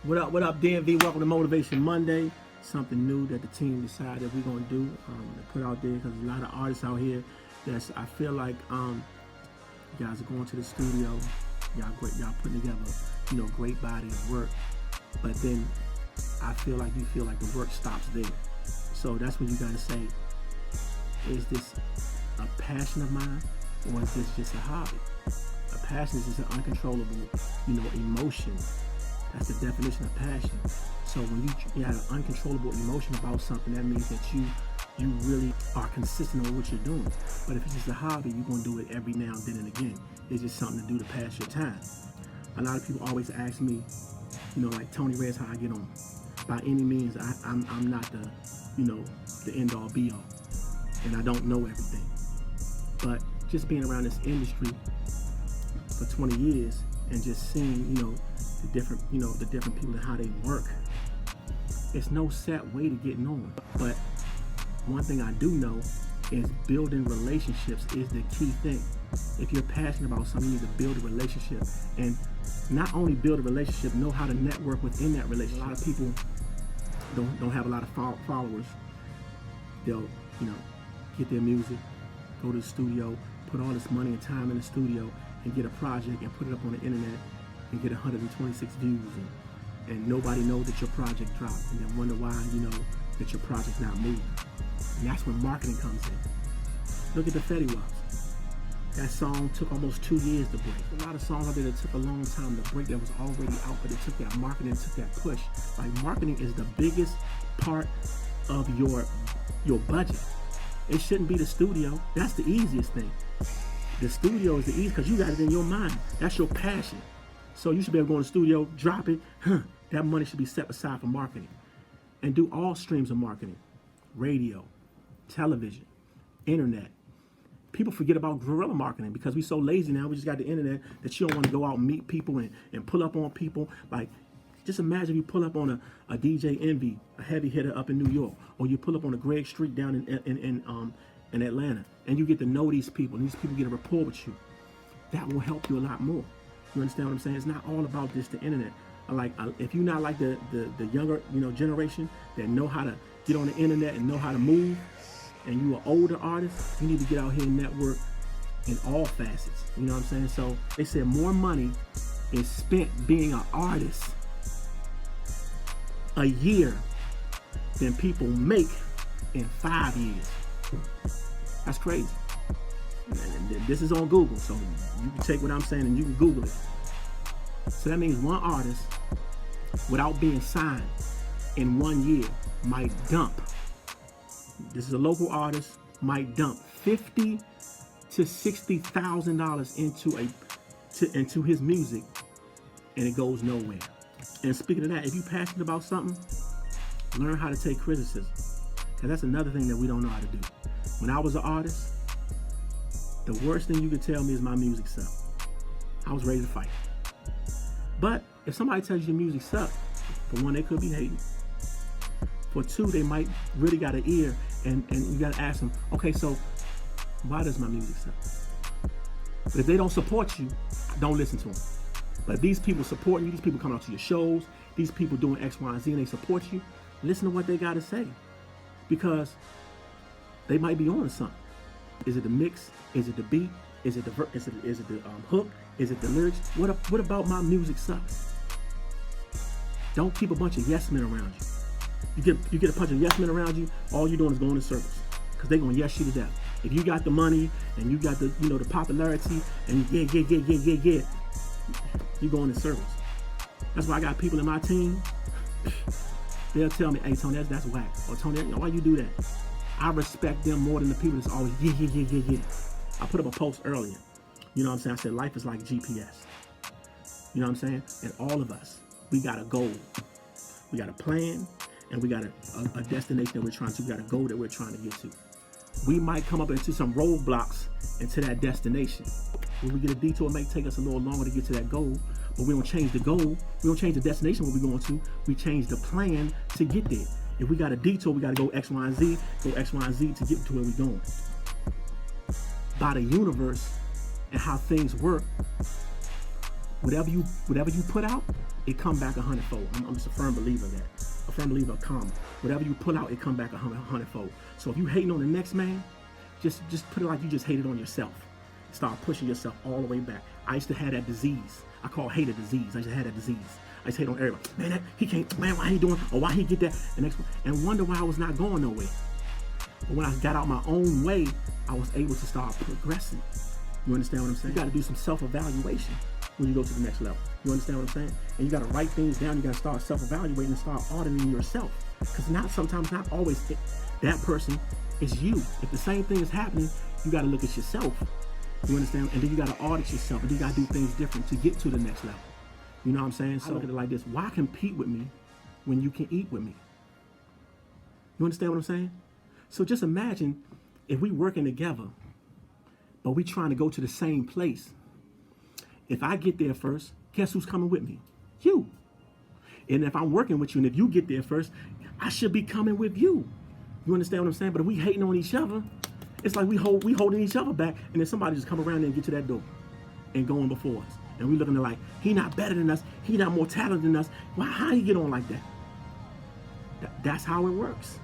What up, DMV? Welcome to Motivation Monday. Something new that the team decided we're gonna do to put out there, because there's a lot of artists out here that's, I feel like you guys are going to the studio, y'all putting together, great body of work, but then I feel like you feel like the work stops there. So that's when you gotta say, is this a passion of mine, or is this just a hobby? A passion is just an uncontrollable, emotion. That's the definition of passion. So when you have an uncontrollable emotion about something, that means that you really are consistent with what you're doing. But if it's just a hobby, you're gonna do it every now and then and again. It's just something to do to pass your time. A lot of people always ask me, like TonyRedz, how I get on. By any means, I'm not the, the end all be all, and I don't know everything. But just being around this industry for 20 years and just seeing, the different people and how they work, it's no set way to getting on. But one thing I do know is building relationships is the key thing. If you're passionate about something, you need to build a relationship, and not only build a relationship, know how to network within that relationship. A lot of people don't have a lot of followers. They'll get their music, go to the studio, put all this money and time in the studio, and get a project and put it up on the internet and get 126 views, and nobody knows that your project dropped, and then wonder why that your project's not moving. And that's when marketing comes in. Look at the Fetty Waps. That song took almost 2 years to break. A lot of songs out there that took a long time to break that was already out, but it took that marketing, took that push. Like, marketing is the biggest part of your budget. It shouldn't be the studio. That's the easiest thing. The studio is the easiest because you got it in your mind. That's your passion. So you should be able to go in the studio, drop it. That money should be set aside for marketing. And do all streams of marketing. Radio, television, internet. People forget about guerrilla marketing because we're so lazy now. We just got the internet that you don't want to go out and meet people and pull up on people. Like, just imagine if you pull up on a DJ Envy, a heavy hitter up in New York, or you pull up on a Greg Street down in Atlanta, and you get to know these people, and these people get a rapport with you. That will help you a lot more. You understand what I'm saying? It's not all about just the internet. If you're not like the younger generation that know how to get on the internet and know how to move, and you are older artist, you need to get out here and network in all facets. You know what I'm saying? So they said more money is spent being an artist a year than people make in 5 years. That's crazy. And this is on Google, so you can take what I'm saying and you can Google it. So that means one artist, without being signed, in 1 year might dump. This is a local artist, might dump $50,000 to $60,000 into his music, and it goes nowhere. And speaking of that, if you're passionate about something, learn how to take criticism, because that's another thing that we don't know how to do. When I was an artist, the worst thing you could tell me is my music sucked. I was ready to fight. But if somebody tells you your music sucked, for one, they could be hating. For two, they might really got an ear, and you got to ask them, okay, so why does my music suck? But if they don't support you, don't listen to them. But these people supporting you, these people coming out to your shows, these people doing X, Y, and Z, and they support you, listen to what they got to say, because they might be on to something. Is it the mix? Is it the beat? Is it the hook? Is it the lyrics? What about my music sucks? Don't keep a bunch of yes men around you. You get a bunch of yes men around you, all you're doing is going in circles, because they're gonna yes you to death. If you got the money and you got the the popularity and yeah, you're going in circles. That's why I got people in my team. They'll tell me, hey Tony, that's whack. Or Tony, why you do that? I respect them more than the people that's always yeah. I put up a post earlier. You know what I'm saying? I said life is like GPS. You know what I'm saying? And all of us, we got a goal. We got a plan, and we got a destination that we're trying to. We got a goal that we're trying to get to. We might come up into some roadblocks into that destination. When we get a detour, it may take us a little longer to get to that goal, but we don't change the goal. We don't change the destination where we're going to. We change the plan to get there. If we got a detour, we got to go X, Y, and Z, to get to where we're going. By the universe and how things work, whatever you put out, it come back 100-fold. I'm just a firm believer of that. A firm believer of karma. Whatever you put out, it come back 100-fold. So if you hating on the next man, just put it like you just hated on yourself. Start pushing yourself all the way back. I used to have that disease. I call hate a disease. I used to have that disease. I used to hate on everybody. Man, he can't, man, why he doing, or why he get that, the next one, and wonder why I was not going nowhere. But when I got out my own way, I was able to start progressing. You understand what I'm saying? You got to do some self-evaluation when you go to the next level. You understand what I'm saying? And you got to write things down. You got to start self-evaluating and start auditing yourself. Because sometimes not always that person is you. If the same thing is happening, you got to look at yourself. You understand? And then you got to audit yourself. And then you got to do things different to get to the next level. You know what I'm saying? So I look at it like this. Why compete with me when you can eat with me? You understand what I'm saying? So just imagine if we working together, but we trying to go to the same place. If I get there first, guess who's coming with me? You. And if I'm working with you, and if you get there first, I should be coming with you. You understand what I'm saying? But if we hating on each other, it's like we holding each other back, and then somebody just come around and get to that door and going before us. And we looking at like, he not better than us, he not more talented than us. Why, how you get on like that? That's how it works.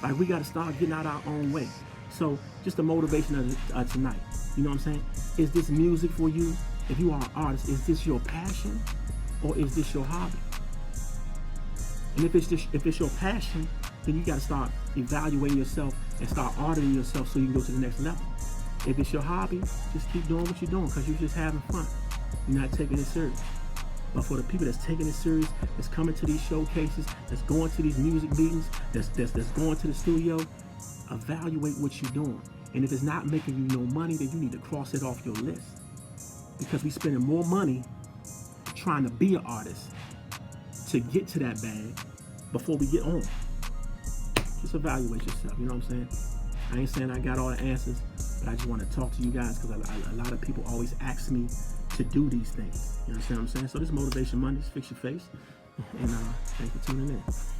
Like, we got to start getting out our own way. So just the motivation of tonight, you know what I'm saying? Is this music for you? If you are an artist, is this your passion or is this your hobby? And if it's your passion, then you got to start evaluating yourself and start auditing yourself so you can go to the next level. If it's your hobby, just keep doing what you're doing because you're just having fun. You're not taking it serious. But for the people that's taking it serious, that's coming to these showcases, that's going to these music meetings, that's going to the studio, evaluate what you're doing. And if it's not making you no money, then you need to cross it off your list. Because we're spending more money trying to be an artist to get to that bag before we get on. Just evaluate yourself, you know what I'm saying? I ain't saying I got all the answers, but I just want to talk to you guys because a lot of people always ask me to do these things. You understand what I'm saying? So this Motivation Mondays, fix your face. And thanks for tuning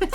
in.